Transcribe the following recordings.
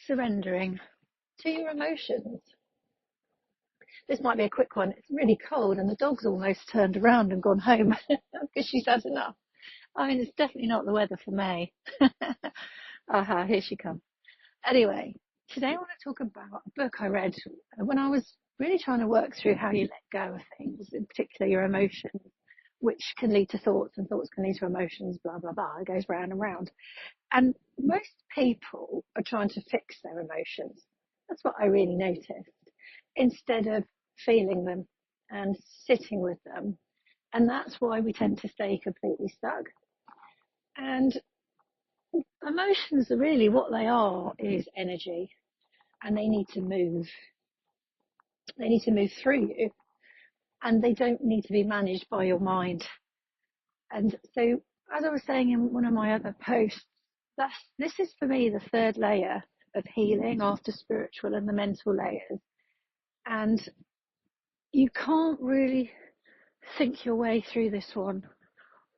surrendering to your emotions. This might be a quick one. It's really cold and the dog's almost turned around and gone home because she's had enough. I mean, it's definitely not the weather for May. Aha, here she comes. Anyway, today I want to talk about a book I read when I was really trying to work through how you let go of things, in particular your emotions, which can lead to thoughts and thoughts can lead to emotions, blah, blah, blah. It goes round and round. And most people are trying to fix their emotions. That's what I really noticed. Instead of feeling them and sitting with them. And that's why we tend to stay completely stuck. And emotions are really what they are is energy, and they need to move. They need to move through you, and they don't need to be managed by your mind. And so, as I was saying in one of my other posts, this is for me the third layer of healing after spiritual and the mental layers. And you can't really think your way through this one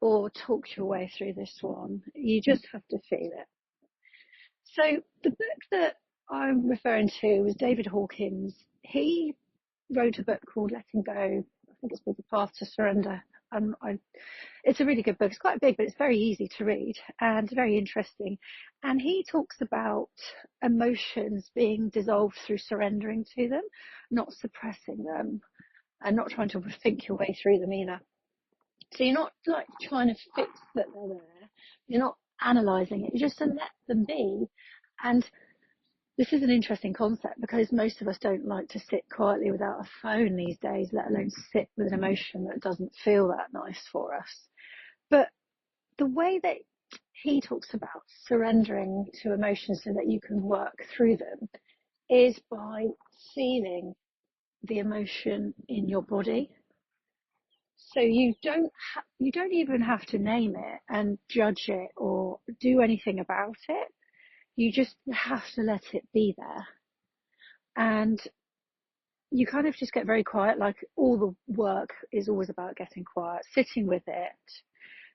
or talk your way through this one. You just have to feel it. So the book that I'm referring to was David Hawkins. He wrote a book called Letting Go. I think it's called The Path to Surrender. It's a really good book. It's quite big, but it's very easy to read and very interesting. And he talks about emotions being dissolved through surrendering to them, not suppressing them, and not trying to think your way through them either. So you're not like trying to fix that they're there. You're not analysing it. You just let them be. And this is an interesting concept because most of us don't like to sit quietly without a phone these days, let alone sit with an emotion that doesn't feel that nice for us. But the way that he talks about surrendering to emotions so that you can work through them is by feeling the emotion in your body. So you don't even have to name it and judge it or do anything about it. You just have to let it be there. And you kind of just get very quiet, like all the work is always about getting quiet, sitting with it,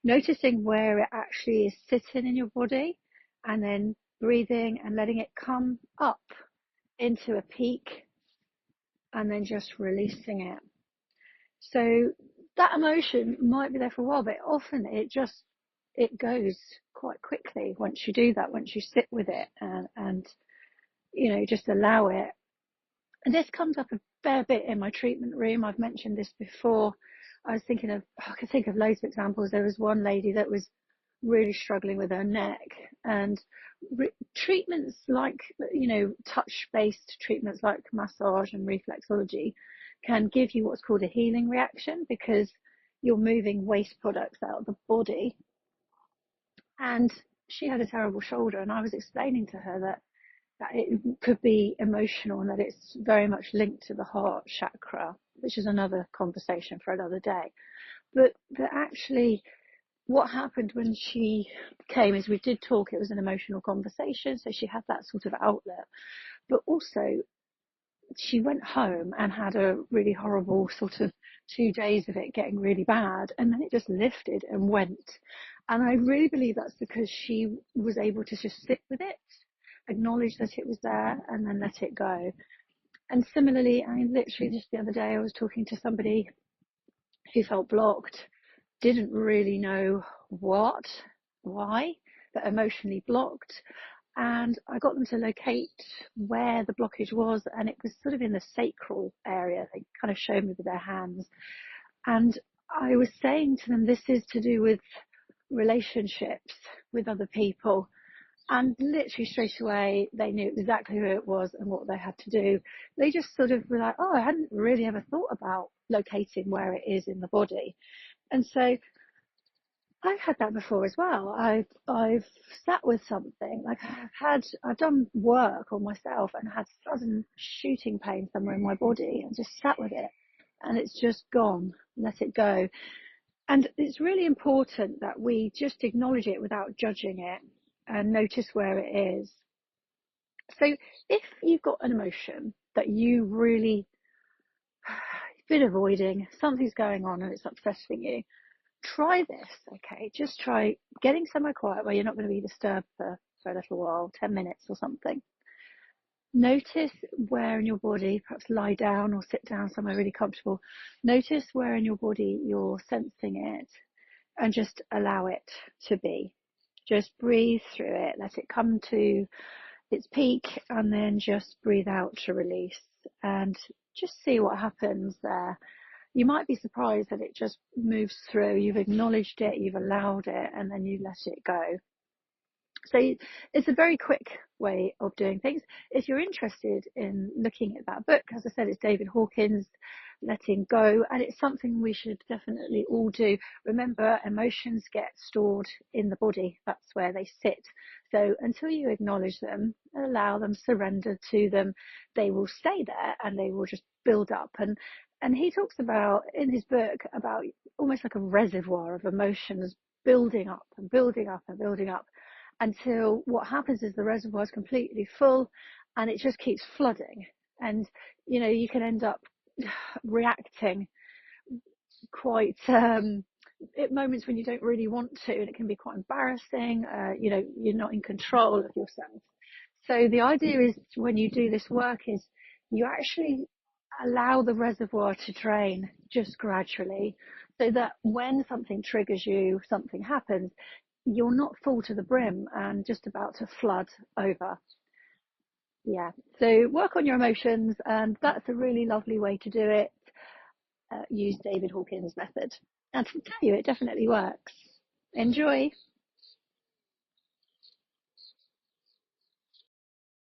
noticing where it actually is sitting in your body, and then breathing and letting it come up into a peak and then just releasing it. So that emotion might be there for a while, but often it goes quite quickly once you do that, once you sit with it and just allow it. And this comes up a fair bit in my treatment room. I've mentioned this before. I could think of loads of examples. There was one lady that was really struggling with her neck, and treatments like, touch-based treatments like massage and reflexology can give you what's called a healing reaction because you're moving waste products out of the body. And she had a terrible shoulder, and I was explaining to her that it could be emotional and that it's very much linked to the heart chakra, which is another conversation for another day. But actually what happened when she came is we did talk. It was an emotional conversation, so she had that sort of outlet. But also she went home and had a really horrible sort of 2 days of it getting really bad, and then it just lifted and went. And I really believe that's because she was able to just sit with it, acknowledge that it was there, and then let it go. And similarly, I mean, literally just the other day I was talking to somebody who felt blocked, didn't really know why, but emotionally blocked. And I got them to locate where the blockage was, and it was sort of in the sacral area. They kind of showed me with their hands. And I was saying to them, this is to do with relationships with other people. And literally straight away, they knew exactly who it was and what they had to do. They just sort of were like, oh, I hadn't really ever thought about locating where it is in the body. And so I've had that before as well. I've sat with something, like I've done work on myself and had sudden shooting pain somewhere in my body and just sat with it, and it's just gone. Let it go. And it's really important that we just acknowledge it without judging it and notice where it is. So if you've got an emotion that you really been avoiding, something's going on and it's upsetting you, try this, okay? Just try getting somewhere quiet where you're not going to be disturbed for a little while, 10 minutes or something. Notice where in your body, perhaps lie down or sit down somewhere really comfortable. Notice where in your body you're sensing it and just allow it to be. Just breathe through it, let it come to its peak, and then just breathe out to release and just see what happens there. You might be surprised that it just moves through. You've acknowledged it, you've allowed it, and then you let it go. So it's a very quick way of doing things. If you're interested in looking at that book, as I said, it's David Hawkins, Letting Go, and it's something we should definitely all do. Remember, emotions get stored in the body. That's where they sit. So until you acknowledge them, allow them, surrender to them, they will stay there and they will just build up. And he talks about, in his book, about almost like a reservoir of emotions building up and building up and building up, until what happens is the reservoir is completely full and it just keeps flooding. And, you can end up reacting quite at moments when you don't really want to, and it can be quite embarrassing. You're not in control of yourself. So the idea is, when you do this work, is you actually allow the reservoir to drain just gradually, so that when something triggers you, something happens, you're not full to the brim and just about to flood over. Yeah. So work on your emotions, and that's a really lovely way to do it. Use David Hawkins' method. And to tell you, it definitely works. Enjoy.